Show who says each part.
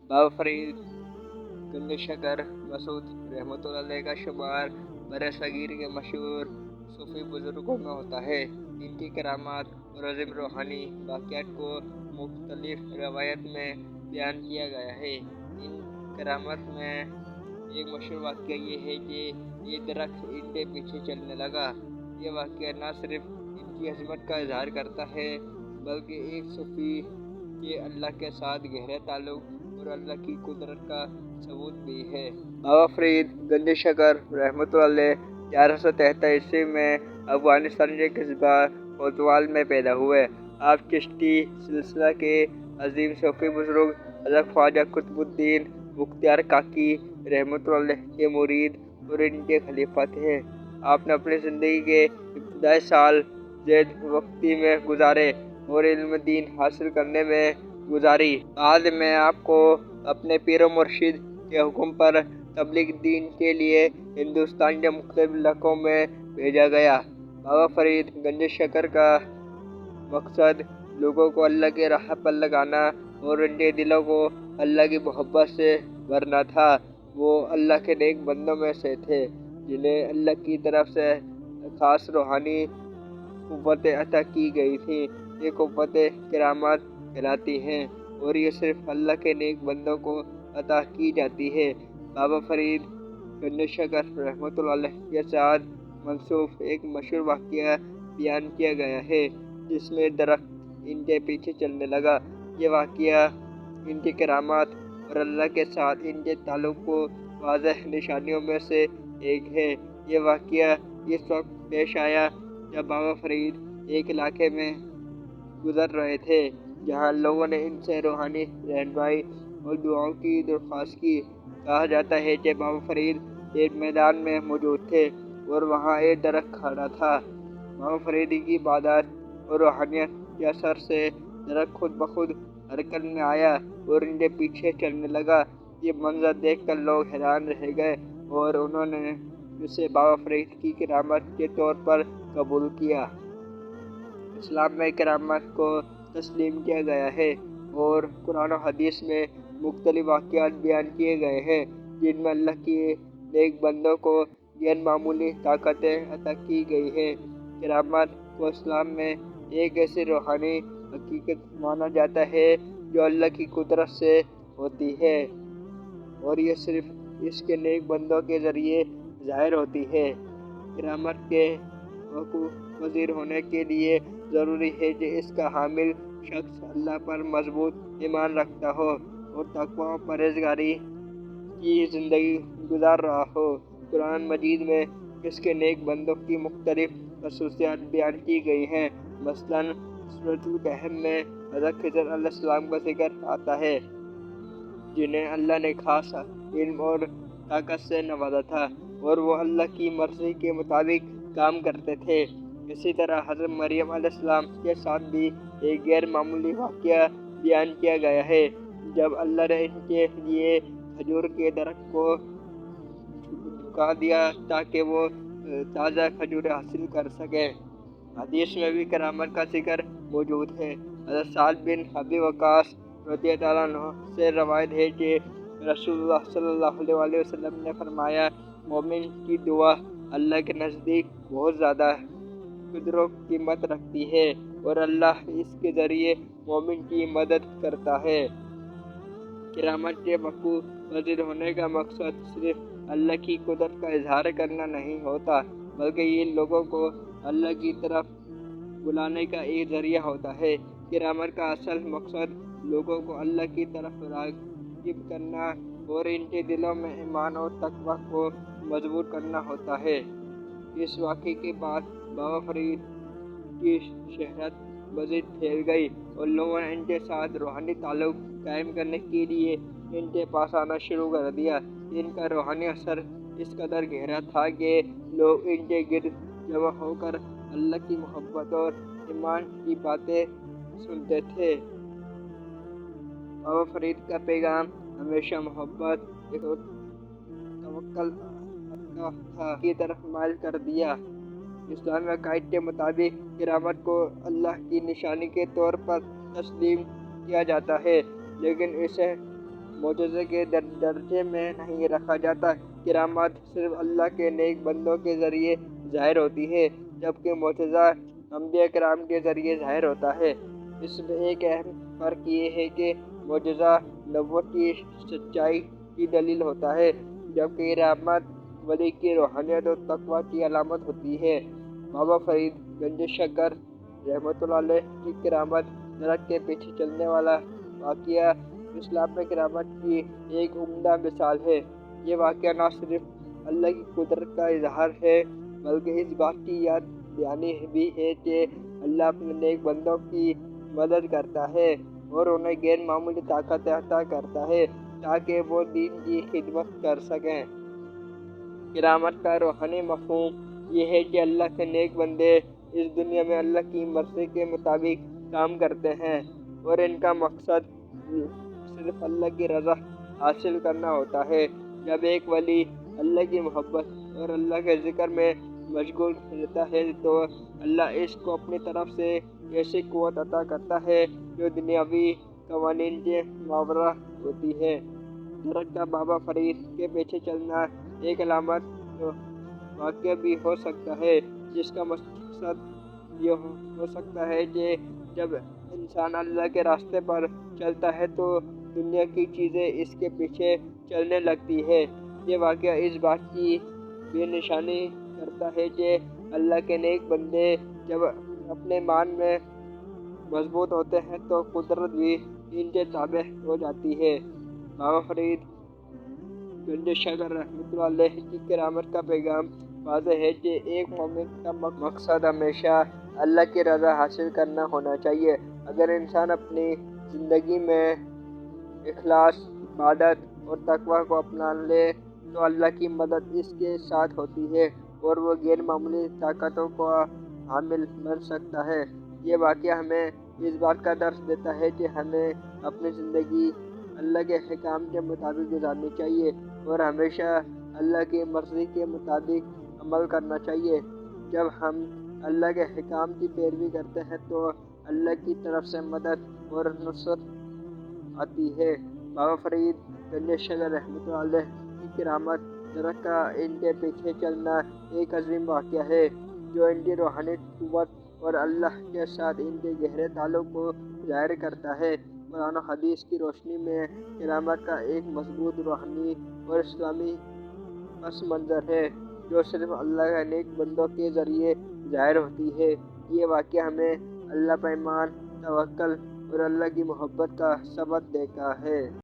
Speaker 1: बाबा फरीद गंज शकर मसूद रहमतुल्लाह अलैह का शुमार बरसगीर के मशहूर सूफी बुजुर्गों में होता है। इनकी करामात और अजीम रूहानी वाक़यात को मुख्तलिफ रवायत में बयान किया गया है। इन करामात में एक मशहूर वाक़या ये है कि ये दरख्त इनके पीछे चलने लगा। ये वाक़या न सिर्फ इनकी अजमत का इजहार करता है बल्कि एक सूफी के अल्लाह के साथ गहरे ताल्लुक़ और अल्लाह की कुदरत का सबूत भी है। बाबा फरीद गंज शकर रहमतुल्लाह अलैह 1173 ईस्वी में अफगानिस्तान के कस्बा कोतवाल में पैदा हुए। आप चिश्ती सिलसिला के अजीम सूफी बुजुर्ग हज़रत ख्वाजा कुतुबुद्दीन मुख्तियार काकी रहमतुल्लाह अलैह के मुरीद और इनके खलीफा थे। आपने अपनी ज़िंदगी के इब्तिदाई साल ज़ैद वक्ती में गुजारे और इल्म दीन हासिल करने में गुजारी। बाद में आपको अपने पीर मुर्शिद के हुक्म पर तबलीग दीन के लिए हिंदुस्तान के मुख्तलिफ इलाकों में भेजा गया। बाबा फरीद गंज शकर का मकसद लोगों को अल्लाह की राह पर लगाना और उनके दिलों को अल्लाह की मोहब्बत से भरना था। वो अल्लाह के नेक बंदों में से थे जिन्हें अल्लाह की तरफ से खास रूहानी क़ुव्वतें अता की गई थी। ये क़ुव्वतें करामात कहलाती हैं और ये सिर्फ अल्लाह के नेक बंदों को अता की जाती है। बाबा फरीद गंज शकर रहमतुल्लाह अलैह के साथ मंसूब एक मशहूर वाक़या बयान किया गया है जिसमें दरख्त इनके पीछे चलने लगा। ये वाक़या इनकी करामात और अल्लाह के साथ इनके ताल्लुक़ को वाज़ेह निशानियों में से एक है। ये वाक़या इस वक्त पेश आया जब बाबा फरीद एक इलाके में गुजर रहे थे जहाँ लोगों ने इनसे रूहानी रहनुमाई और दुआओं की दरख्वास्त की। कहा जाता है कि बाबा फरीद एक मैदान में मौजूद थे और वहाँ एक दरख्त खड़ा था। बाबा फरीद की इबादत और रूहानियत के असर से दरख्त खुद ब खुद हरकत में आया और इनके पीछे चलने लगा। ये मंजर देखकर लोग हैरान रह गए और उन्होंने इसे बाबा फरीद की करामत के तौर पर कबूल किया। इस्लाम में करामत को तस्लीम किया गया है और कुरान और हदीस में मुख्तलिफ वाक़यात बयान किए गए हैं जिनमें अल्लाह के नेक बंदों को गैर मामूली ताकतें अता की गई हैं। करामत को इस्लाम में एक ऐसी रूहानी हकीकत माना जाता है जो अल्लाह की कुदरत से होती है और ये सिर्फ इसके नेक बंदों के ज़रिए ज़ाहिर होती है। करामत के वक़ूफ़ पज़ीर होने के लिए ज़रूरी है कि इसका हामिल शख्स अल्लाह पर मजबूत ईमान रखता हो और तक़वा और परहेज़गारी की ज़िंदगी गुजार रहा हो। कुरान मजीद में इसके नेक बंदों की मुख्तलिफ खसूसियात बयान की गई हैं। मसलन सूरतुल कहफ में हज़रत खिज़र अलैहिस्सलाम का जिक्र आता है जिन्हें अल्लाह ने खास इल्म और ताकत से नवाजा था और वो अल्लाह की मर्ज़ी के मुताबिक काम करते थे। इसी तरह हज़रत मरियम अलैहिस्सलाम के साथ भी एक गैर मामूली वाक़या बयान किया गया है जब अल्लाह ने इनके लिए खजूर के दरख्त को झुका दिया ताकि वो ताज़ा खजूरें हासिल कर सकें। हदीस में भी करामत का जिक्र मौजूद है। हज़रत साद बिन अबी वक़ास रज़ियल्लाहु अन्हु से रवायत है कि रसूलुल्लाह सल्लल्लाहु अलैहि वसल्लम ने फरमाया, मोमिन की दुआ अल्लाह के नज़दीक बहुत ज़्यादा कदर कीमत रखती है और अल्लाह इसके ज़रिए मोमिन की मदद करता है। करामत के वक़ूफ़ पज़ीर होने का मकसद सिर्फ अल्लाह की कुदरत का इजहार करना नहीं होता बल्कि ये लोगों को अल्लाह की तरफ बुलाने का एक ज़रिया होता है। करामत का असल मकसद लोगों को अल्लाह की तरफ राग़िब करना और इनके दिलों में ईमान और तक़वा को मजबूत करना होता है। इस वाक़ये के बाद बाबा फरीद की शहरत मज़ीद फैल गई और लोगों ने इनके साथ रूहानी ताल्लुक़ कायम करने के लिए इनके पास आना शुरू कर दिया। इनका रूहानी असर इस कदर गहरा था कि लोग इनके गिर्द जमा होकर अल्लाह की मोहब्बत और ईमान की बातें सुनते थे। बाबा फरीद का पैगाम हमेशा मोहब्बत और तवक्कुल था की तरफ माइल कर दिया। इस्लामी अक़ाइद के मुताबिक करामत को अल्लाह की निशानी के तौर पर तस्लीम किया जाता है लेकिन इसे معجزے کے درجے میں نہیں رکھا جاتا۔ کرامات صرف اللہ کے نیک بندوں کے ذریعے ظاہر ہوتی ہے، جبکہ معجزہ انبیاء کرام کے ذریعے ظاہر ہوتا ہے۔ اس میں ایک اہم فرق یہ ہے کہ معجزہ نبوت کی سچائی کی دلیل ہوتا ہے، جبکہ کرامات ولی کی روحانیت اور تقویٰ کی علامت ہوتی ہے۔ بابا فرید گنج شکر رحمۃ اللہ علیہ کی کرامت درخت کے پیچھے چلنے والا واقعہ اسلام میں کرامت کی ایک عمدہ مثال ہے۔ یہ واقعہ نہ صرف اللہ کی قدرت کا اظہار ہے، بلکہ اس بات کی یاد دہانی بھی ہے کہ اللہ اپنے نیک بندوں کی مدد کرتا ہے اور انہیں غیر معمولی طاقت عطا کرتا ہے تاکہ وہ دین کی خدمت کر سکیں۔ کرامت کا روحانی مفہوم یہ ہے کہ اللہ کے نیک بندے اس دنیا میں اللہ کی مرضی کے مطابق کام کرتے ہیں اور ان کا مقصد صرف اللہ کی رضا حاصل کرنا ہوتا ہے۔ جب ایک ولی اللہ کی محبت اور اللہ کے ذکر میں مشغول رہتا ہے تو اللہ اس کو اپنی طرف سے ایسی قوت عطا کرتا ہے جو دنیاوی قوانین کے ماورا ہوتی ہے۔ درخت کا بابا فرید کے پیچھے چلنا ایک علامت واقعہ بھی ہو سکتا ہے، جس کا مقصد یہ ہو سکتا ہے کہ جب انسان اللہ کے راستے پر چلتا ہے تو دنیا کی چیزیں اس کے پیچھے چلنے لگتی ہے۔ یہ واقعہ اس بات کی بھی نشانی کرتا ہے کہ اللہ کے نیک بندے جب اپنے ایمان میں مضبوط ہوتے ہیں تو قدرت بھی ان کے تابع ہو جاتی ہے۔ بابا فرید گنج شکر رحمۃ اللہ علیہ کی کرامت کا پیغام واضح ہے کہ ایک مومن کا مقصد ہمیشہ اللہ کی رضا حاصل کرنا ہونا چاہیے۔ اگر انسان اپنی زندگی میں اخلاص، عبادت اور تقویٰ کو اپنا لے تو اللہ کی مدد اس کے ساتھ ہوتی ہے اور وہ غیر معمولی طاقتوں کا حامل بن سکتا ہے۔ یہ واقعہ ہمیں اس بات کا درس دیتا ہے کہ ہمیں اپنی زندگی اللہ کے احکام کے مطابق گزارنی چاہیے اور ہمیشہ اللہ کی مرضی کے مطابق عمل کرنا چاہیے۔ جب ہم اللہ کے احکام کی پیروی کرتے ہیں تو اللہ کی طرف سے مدد اور نصرت آتی ہے۔ بابا فرید گنج شکر رحمۃ اللہ علیہ کی کرامت درخت کا ان کے پیچھے چلنا ایک عظیم واقعہ ہے جو ان کی روحانی قوت اور اللہ کے ساتھ ان کے گہرے تعلق کو ظاہر کرتا ہے۔ قرآن و حدیث کی روشنی میں کرامت کا ایک مضبوط روحانی اور اسلامی پس منظر ہے جو صرف اللہ کے نیک بندوں کے ذریعے ظاہر ہوتی ہے۔ یہ واقعہ ہمیں اللہ پر ایمان، توکل اور اللہ کی محبت کا سبق دیتا ہے۔